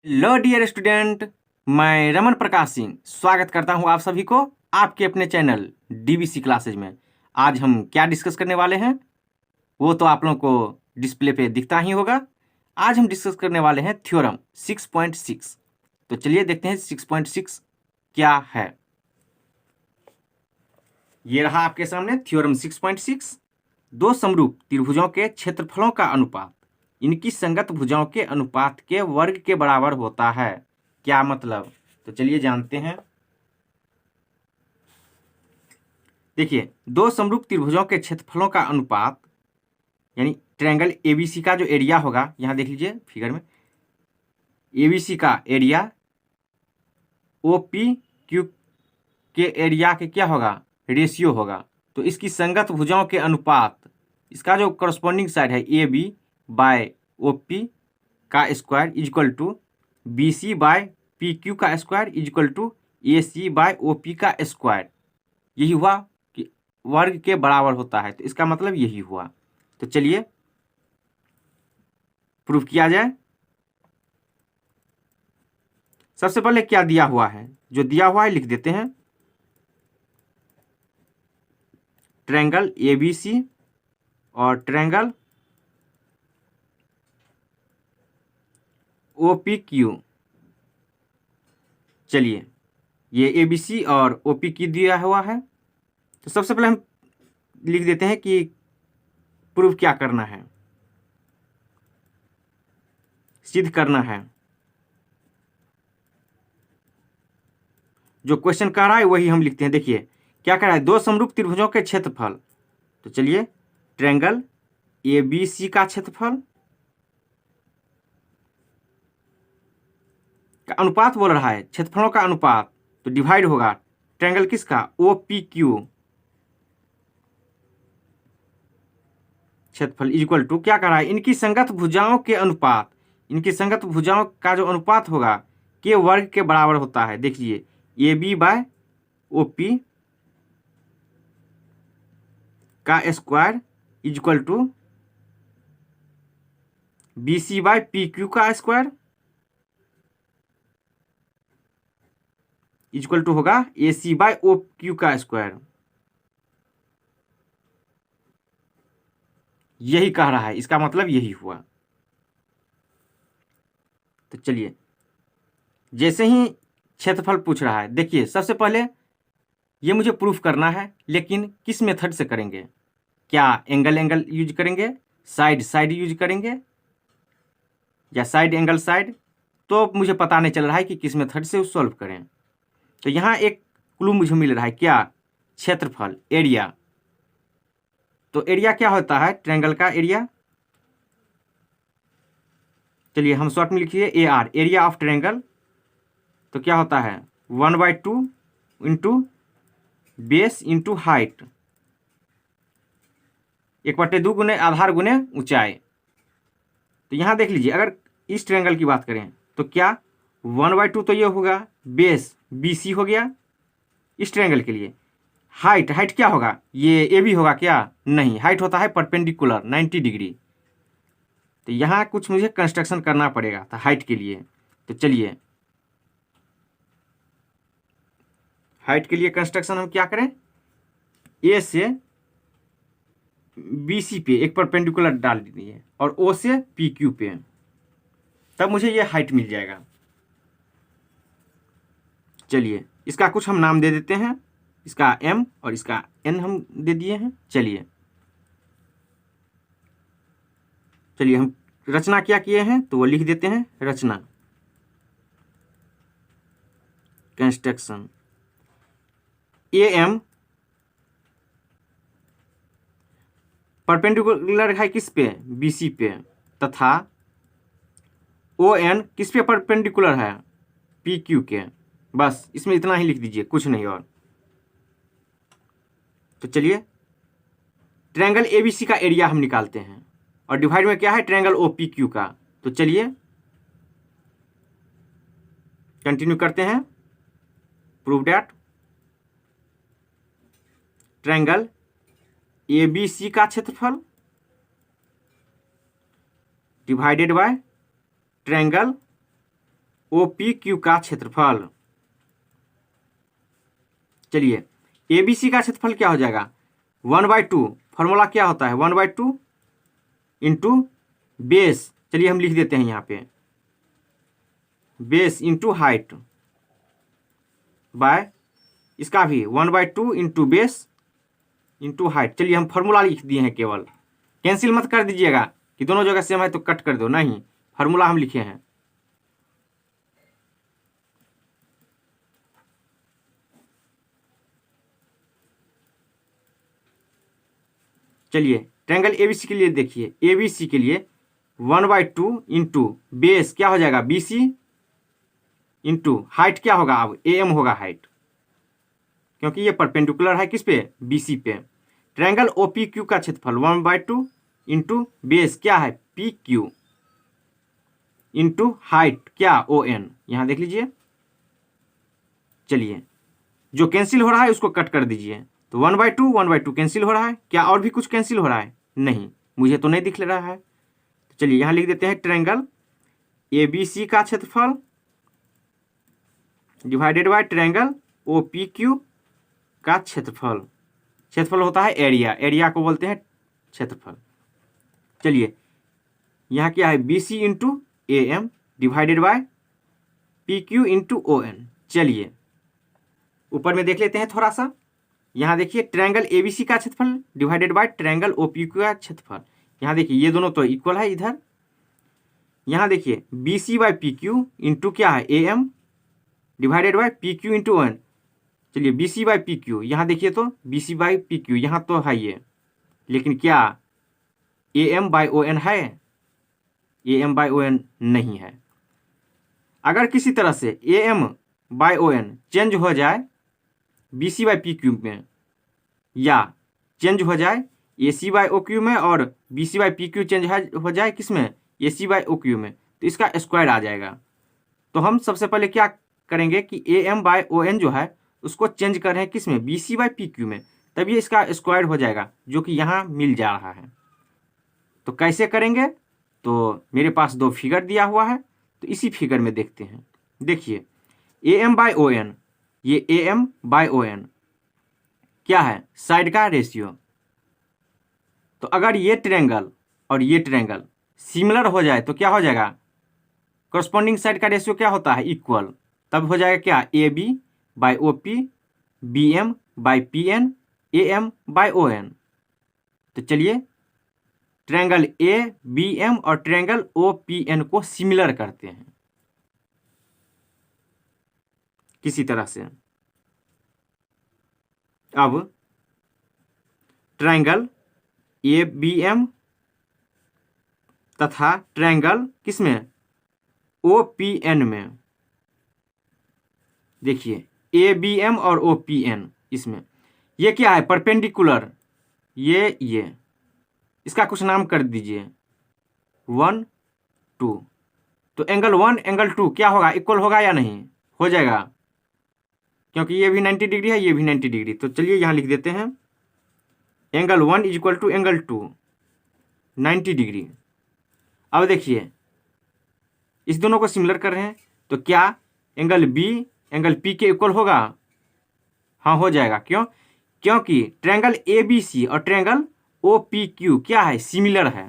Hello dear student, मैं रमन प्रकाश सिंह स्वागत करता हूं आप सभी को आपके अपने चैनल डीबीसी क्लासेज में। आज हम क्या डिस्कस करने वाले हैं वो तो आप लोगों को डिस्प्ले पे दिखता ही होगा। आज हम डिस्कस करने वाले हैं थ्योरम 6.6। तो चलिए देखते हैं 6.6 क्या है। ये रहा आपके सामने थ्योरम 6.6। दो समरूप त्रिभुजों के क्षेत्रफलों का अनुपात इनकी संगत भुजाओं के अनुपात के वर्ग के बराबर होता है। क्या मतलब? तो चलिए जानते हैं। देखिए, दो समरूप त्रिभुजों के क्षेत्रफलों का अनुपात यानी ट्रायंगल एबीसी का जो एरिया होगा, यहां देख लीजिए फिगर में, एबीसी का एरिया ओपी क्यू के एरिया के क्या होगा, रेशियो होगा। तो इसकी संगत भुजाओं के अनुपात, इसका जो करस्पॉन्डिंग साइड है A B by O P का square is equal to B C by P Q का square is equal to A C by O P का स्क्वायर। यही हुआ कि वर्ग के बराबर होता है। तो इसका मतलब यही हुआ। तो चलिए प्रूफ किया जाए। सबसे पहले क्या दिया हुआ है, जो दिया हुआ है लिख देते हैं। ट्रायंगल एबीसी और ट्रायंगल OPQ। चलिए, ये ABC और OPQ दिया हुआ है। तो सबसे पहले हम लिख देते हैं कि प्रूफ क्या करना है, सिद्ध करना है। जो क्वेश्चन कह रहा है वही हम लिखते हैं। देखिए क्या कह रहा है, दो समरूप त्रिभुजों के क्षेत्रफल। तो चलिए, ट्रायंगल ABC का क्षेत्रफल का अनुपात बोल रहा है, क्षेत्रफलों का अनुपात। तो डिवाइड होगा ट्रायंगल किसका, OPQ क्षेत्रफल इक्वल टू क्या कर रहा है, इनकी संगत भुजाओं के अनुपात। इनकी संगत भुजाओं का जो अनुपात होगा के वर्ग के बराबर होता है। देखिए A B by O P का square equal to B C by P Q का स्क्वायर इक्वल टू होगा A C by O Q का स्क्वायर। यही कह रहा है, इसका मतलब यही हुआ। तो चलिए, जैसे ही क्षेत्रफल पूछ रहा है, देखिए सबसे पहले ये मुझे प्रूफ करना है, लेकिन किस मेथड से करेंगे? क्या एंगल एंगल यूज करेंगे, साइड साइड यूज करेंगे, या साइड एंगल साइड? तो मुझे पता नहीं चल रहा है कि किस मेथड से सॉल्व करें। तो यहाँ एक क्लू मुझे मिल रहा है, क्या? क्षेत्रफल, एरिया। तो एरिया क्या होता है, ट्रायंगल का एरिया। चलिए हम शॉर्ट में लिखिए AR, एरिया ऑफ ट्रायंगल। तो क्या होता है, 1/2 इंटू बेस इंटू हाइट, 1/2 गुने आधार गुने ऊंचाई। तो यहाँ देख लीजिए, अगर इस ट्रायंगल की बात करें तो क्या 1/2 तो ये होगा, बेस BC हो गया इस ट्रायंगल के लिए। हाइट, हाइट क्या होगा, ये AB होगा क्या? नहीं, हाइट होता है परपेंडिकुलर 90 डिग्री। तो यहाँ कुछ मुझे कंस्ट्रक्शन करना पड़ेगा था हाइट के लिए। तो चलिए, हाइट के लिए कंस्ट्रक्शन हम क्या करें, ए से BC पे एक परपेंडिकुलर डाल दीजिए और O से PQ पे, तब मुझे ये हाइट मिल जाएगा। चलिए इसका कुछ हम नाम दे देते हैं, इसका M और इसका N हम दे दिए हैं। चलिए हम रचना क्या किए हैं तो वो लिख देते हैं, रचना कंस्ट्रक्शन। AM परपेंडिकुलर है किस पे, BC पे, तथा ON किस पे परपेंडिकुलर है, PQ के। बस इसमें इतना ही लिख दीजिए, कुछ नहीं और। तो चलिए, ट्रायंगल ABC का एरिया हम निकालते हैं और डिवाइड में क्या है, ट्रायंगल OPQ का। तो चलिए कंटिन्यू करते हैं। प्रूव दैट ट्रायंगल ABC का क्षेत्रफल divided by triangle O P Q का क्षेत्रफल। चलिए ए बी सी का क्षेत्रफल क्या हो जाएगा, 1/2। फॉर्मूला क्या होता है, 1/2 इंटू बेस। चलिए हम लिख देते हैं यहाँ पे, बेस इंटू हाइट बाय, इसका भी 1/2 इंटू बेस इंटू हाइट। चलिए हम फॉर्मूला लिख दिए हैं, केवल कैंसिल मत कर दीजिएगा कि दोनों जगह सेम है तो कट कर दो, नहीं, फॉर्मूला हम लिखे हैं। चलिए ट्रायंगल एबीसी के लिए देखिए, एबीसी के लिए 1/2 इंटू बेस क्या हो जाएगा, बीसी इंटू हाइट क्या होगा, अब एम होगा हाइट, क्योंकि ये परपेंडिकुलर है किस पे, बीसी पे। ट्रायंगल ओपी क्यू का क्षेत्रफल 1/2 इंटू बेस क्या है, पी क्यू इंटू हाइट क्या, ओ एन। यहां देख लीजिए। चलिए जो कैंसिल हो रहा है उसको कट कर दीजिए, तो 1/2 कैंसिल हो रहा है। क्या और भी कुछ कैंसिल हो रहा है, नहीं, मुझे तो नहीं दिख रहा है। तो चलिए यहां लिख देते हैं ट्रायंगल ए बी सी का क्षेत्रफल divided by triangle O P Q का क्षेत्रफल। क्षेत्रफल होता है एरिया, एरिया को बोलते हैं क्षेत्रफल। चलिए यहाँ क्या है, B C into A M divided by P Q into O N. चलिए ऊपर में देख लेते हैं थोड़ा सा। यहाँ देखिए ट्रायंगल ए बी सी का क्षेत्रफल divided by triangle O P Q का क्षेत्रफल। यहाँ देखिए ये दोनों तो इक्वल है इधर। यहाँ देखिए B C by P Q into क्या है, A M divided by P Q into O N. चलिए B C by P Q, यहाँ देखिए तो B C by P Q यहाँ तो है ये, लेकिन क्या A M by O N है, A M by O N नहीं है। अगर किसी तरह से A M by O N change हो जाए B C by P Q में, या चेंज हो जाए ए सी बाई ओ क्यू में, और B C by P Q change हो जाए किस में, ए सी बाई ओ क्यू में, तो इसका स्क्वायर आ जाएगा। तो हम सबसे पहले क्या करेंगे कि A M by O N जो है उसको चेंज कर रहे हैं किस में, B C by P Q में, तभी इसका स्क्वायर हो जाएगा, जो कि यहाँ मिल जा रहा है। तो कैसे करेंगे, तो मेरे पास दो फिगर दिया हुआ है, तो इसी फिगर में देखते हैं। देखिए A M by O N, ये A M by O N क्या है, साइड का रेशियो। तो अगर ये ट्रायंगल और ये ट्रायंगल सिमिलर हो जाए तो क्या हो जाएगा, कॉरस्पॉन्डिंग साइड का रेशियो क्या होता है, इक्वल। तब हो जाएगा क्या, A B by O P, B M by P N, A M by O N. तो चलिए ट्रायंगल ए बी एम और ट्रायंगल ओ पी एन को सिमिलर करते हैं किसी तरह से। अब ट्रायंगल ए बी एम तथा ट्रायंगल किसमें, ओ पी एन में, देखिए ए बी एम और ओ पी एन, इसमें ये क्या है, परपेंडिकुलर, ये इसका कुछ नाम कर दीजिए 1 2। तो एंगल 1 एंगल 2 क्या होगा, इक्वल होगा या नहीं, हो जाएगा, क्योंकि ये भी 90 डिग्री है, ये भी 90 डिग्री। तो चलिए यहाँ लिख देते हैं angle 1 is equal to angle 2 90 डिग्री। अब देखिए इस दोनों को सिमिलर कर रहे हैं, तो क्या एंगल बी एंगल पी के इक्वल होगा, हाँ हो जाएगा। क्यों, क्योंकि ट्रायंगल ए बी सी और ट्रायंगल ओ पी क्यू क्या है, सिमिलर है।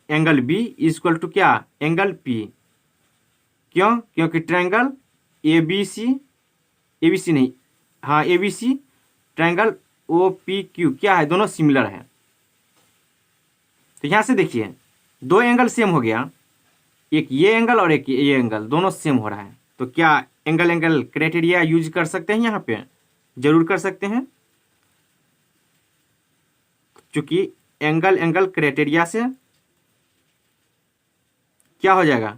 Angle B is equal to क्या, एंगल पी। क्यों, क्योंकि ट्रायंगल ए बी सी नहीं, हाँ A B C triangle O P Q क्या है, दोनों सिमिलर है। तो यहां से देखिए दो एंगल सेम हो गया, एक ये एंगल और एक ये एंगल, दोनों सेम हो रहा है। तो क्या एंगल एंगल क्राइटेरिया यूज कर सकते हैं, यहाँ पे जरूर कर सकते हैं, क्योंकि एंगल एंगल क्राइटेरिया से क्या हो जाएगा,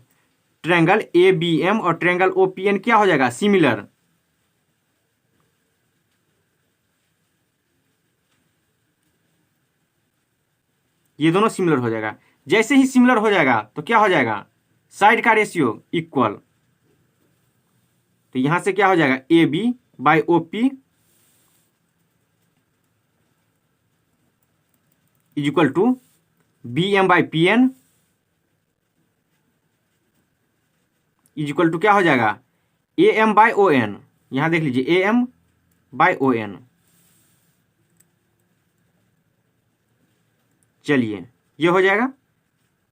ट्रायंगल ए बी एम और ट्रायंगल ओ पी एन क्या हो जाएगा, सिमिलर। ये दोनों सिमिलर हो जाएगा। जैसे ही सिमिलर हो जाएगा तो क्या हो जाएगा, साइड का रेशियो इक्वल। तो यहां से क्या हो जाएगा, A B by O P is equal to B M by P N is equal to क्या हो जाएगा, A M by O N. यहाँ देख लीजिए A M by O N. चलिए ये हो जाएगा,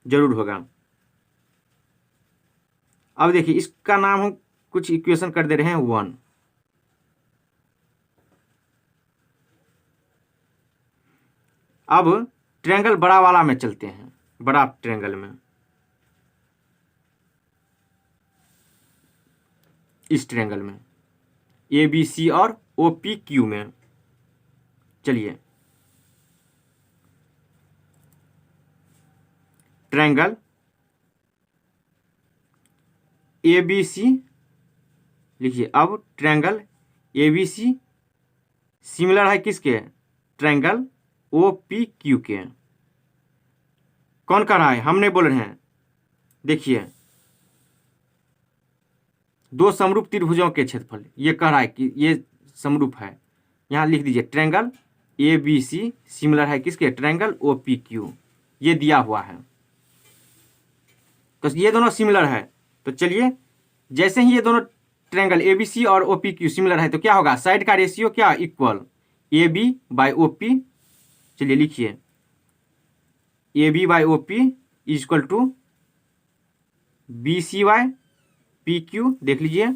जरूर होगा। अब देखिए इसका नाम हम कुछ इक्वेशन कर दे रहे हैं 1। अब ट्रायंगल बड़ा वाला में चलते हैं, बड़ा ट्रायंगल में, इस ट्रायंगल में ए बी सी और ओ पी क्यू में। चलिए ट्रायंगल ए बी सी लिखिए। अब triangle A B C similar है किसके, ट्रायंगल ओ पी क्यू के। कौन कर रहा है, हम नहीं बोल रहे हैं। देखिए दो समरूप त्रिभुजों के क्षेत्रफल, ये कह रहा है कि ये समरूप है। यहाँ लिख दीजिए triangle A B C similar है किसके, ट्रायंगल ओ पी क्यू, ये दिया हुआ है। तो ये दोनों सिमिलर है। तो चलिए जैसे ही ये दोनों ट्रायंगल ए बी सी और ओ पी क्यू सिमिलर है तो क्या होगा, साइड का रेशियो क्या equal, A B by O P. चलिए लिखिए A B by O P is equal to B C by P Q. देख लीजिए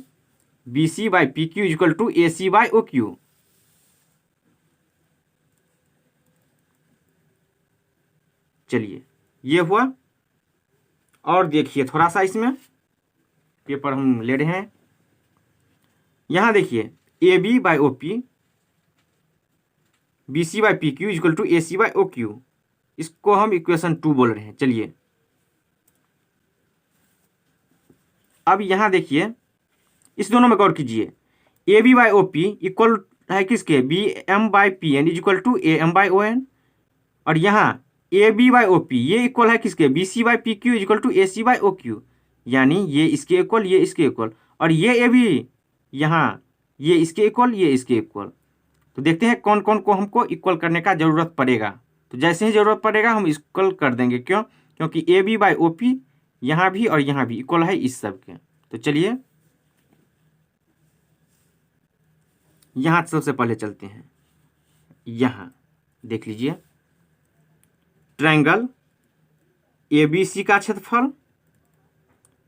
B C by P Q is equal to A C by O Q. चलिए ये हुआ। और देखिए थोड़ा सा इसमें पेपर हम ले रहे हैं। यहां देखिए A B by O P B C by P Q equal to A C by O Q, इसको हम इक्वेशन 2 बोल रहे हैं। चलिए अब यहां देखिए इस दोनों में गौर कीजिए, A B by O P equal है किसके, B M by P N is equal to A M by O N. और यहाँ A B by O P ये इक्वल है किसके, B C by P Q is equal to A C by O Q. यानी ये इसके equal, ये इसके इक्वल, और ये ए बी यहाँ ये इसके इक्वल, ये इसके इक्वल। तो देखते हैं कौन कौन को हमको इक्वल करने का जरूरत पड़ेगा। तो जैसे ही जरूरत पड़ेगा हम इक्वल कर देंगे। क्यों, क्योंकि A B by O P यहाँ भी और यहाँ भी इक्वल है इस सब के। तो चलिए यहाँ सबसे पहले चलते हैं। यहाँ देख लीजिए ट्रायंगल ए बी सी का क्षेत्रफल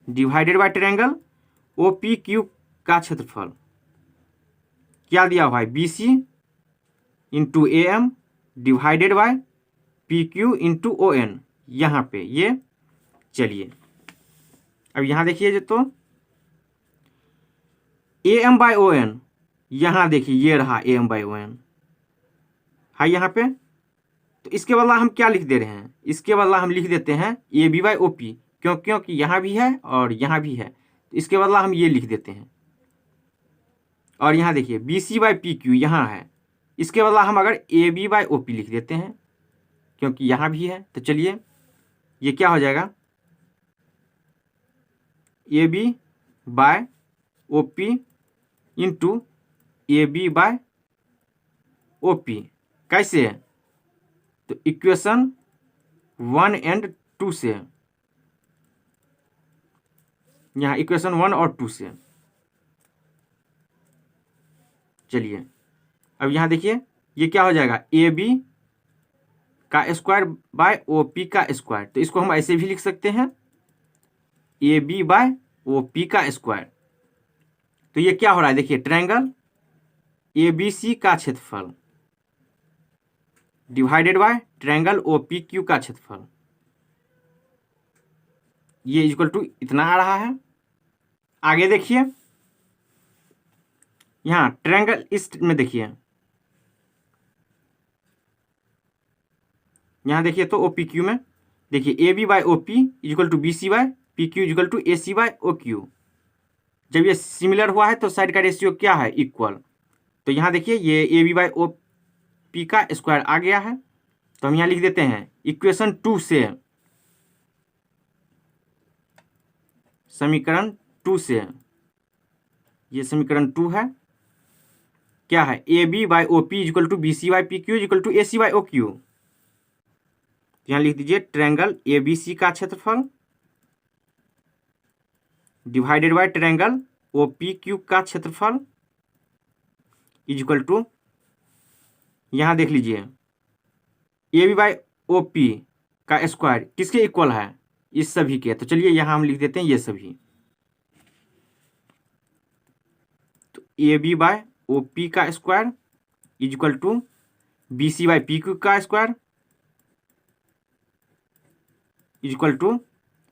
divided by triangle O P Q का क्षेत्रफल क्या दिया हुआ है, B C into A M divided by P Q into O N, यहाँ पे ये। चलिए अब यहाँ देखिए जो तो A M by O N, यहाँ देखिए ये रहा A M by O N है यहाँ पे। तो इसके बदला हम क्या लिख दे रहे हैं, इसके बदला हम लिख देते हैं A B by O P, क्योंकि यहाँ भी है और यहाँ भी है। तो इसके बदला हम ये लिख देते हैं। और यहाँ देखिए B C by P Q यहाँ है, इसके बदला हम अगर A B by O P लिख देते हैं क्योंकि यहाँ भी है। तो चलिए ये क्या हो जाएगा, A B by O P into A B by O P. कैसे, तो इक्वेशन 1 एंड 2 से, यहाँ इक्वेशन 1 और 2 से। चलिए अब यहाँ देखिए ये क्या हो जाएगा, ए बी का स्क्वायर बाय ओ पी का स्क्वायर। तो इसको हम ऐसे भी लिख सकते हैं A B by O P का स्क्वायर। तो ये क्या हो रहा है, देखिए ट्रायंगल ए बी सी का क्षेत्रफल divided by triangle O P Q का क्षेत्रफल, ये इक्वल टू इतना आ रहा है। आगे देखिए यहाँ ट्रायंगल इस में देखिए, यहाँ देखिए तो ओ पी क्यू में देखिए A B by O P equal to B C by P Q equal to A C by O Q. जब ये सिमिलर हुआ है तो साइड का रेशियो क्या है, इक्वल। तो यहाँ देखिए ये A B by O P का स्क्वायर आ गया है। तो हम यहाँ लिख देते हैं इक्वेशन 2 से, समीकरण 2 से, ये समीकरण 2 है। क्या है, A B by O P equal to B C by P Q equal to A C by O Q. यहाँ लिख दीजिए ट्रायंगल ए बी सी का क्षेत्रफल divided by triangle O P Q का क्षेत्रफल इज इक्वल टू, यहाँ देख लीजिए A B by O P का स्क्वायर किसके इक्वल है, इस सभी के। तो चलिए यहाँ हम लिख देते हैं ये सभी, तो A B by O P का square is equal to B C by P Q का square is equal to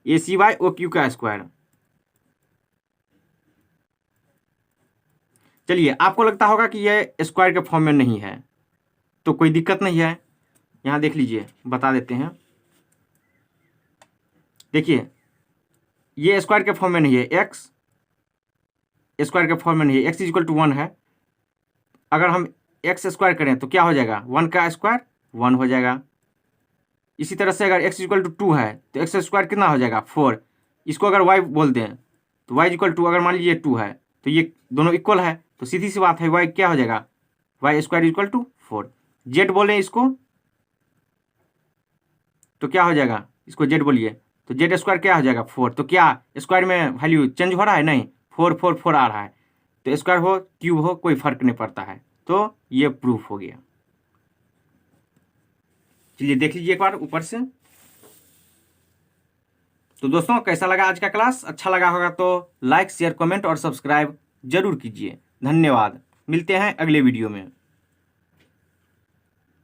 A C by O Q का स्क्वायर। चलिए आपको लगता होगा कि यह स्क्वायर के फॉर्म में नहीं है, तो कोई दिक्कत नहीं है, यहाँ देख लीजिए बता देते हैं। देखिए ये स्क्वायर के फॉर्म में नहीं है, एक्स स्क्वायर के फॉर्म में नहीं है, एक्स इज इक्वल टू 1 है। अगर हम एक्स स्क्वायर करें तो क्या हो जाएगा, 1 का स्क्वायर 1 हो जाएगा। इसी तरह से अगर एक्स इक्वल टू 2 है तो एक्स स्क्वायर कितना हो जाएगा 4। इसको अगर वाई बोल दें तो वाई इक्वल टू, अगर मान लीजिए 2 है तो ये दोनों इक्वल है, तो सीधी सी बात है वाई क्या हो जाएगा, Y square equal to 4। Z बोलें इसको तो क्या हो जाएगा, इसको जेड बोलिए तो जेड स्क्वायर क्या हो जाएगा 4। तो क्या स्क्वायर में वैल्यू चेंज हो रहा है, नहीं, 4 4 4 आ रहा है। तो स्क्वायर हो क्यूब हो कोई फर्क नहीं पड़ता है। तो ये प्रूफ हो गया। चलिए देख लीजिए एक बार ऊपर से। तो दोस्तों कैसा लगा आज का क्लास, अच्छा लगा होगा तो लाइक शेयर कमेंट और सब्सक्राइब जरूर कीजिए। धन्यवाद, मिलते हैं अगले वीडियो में।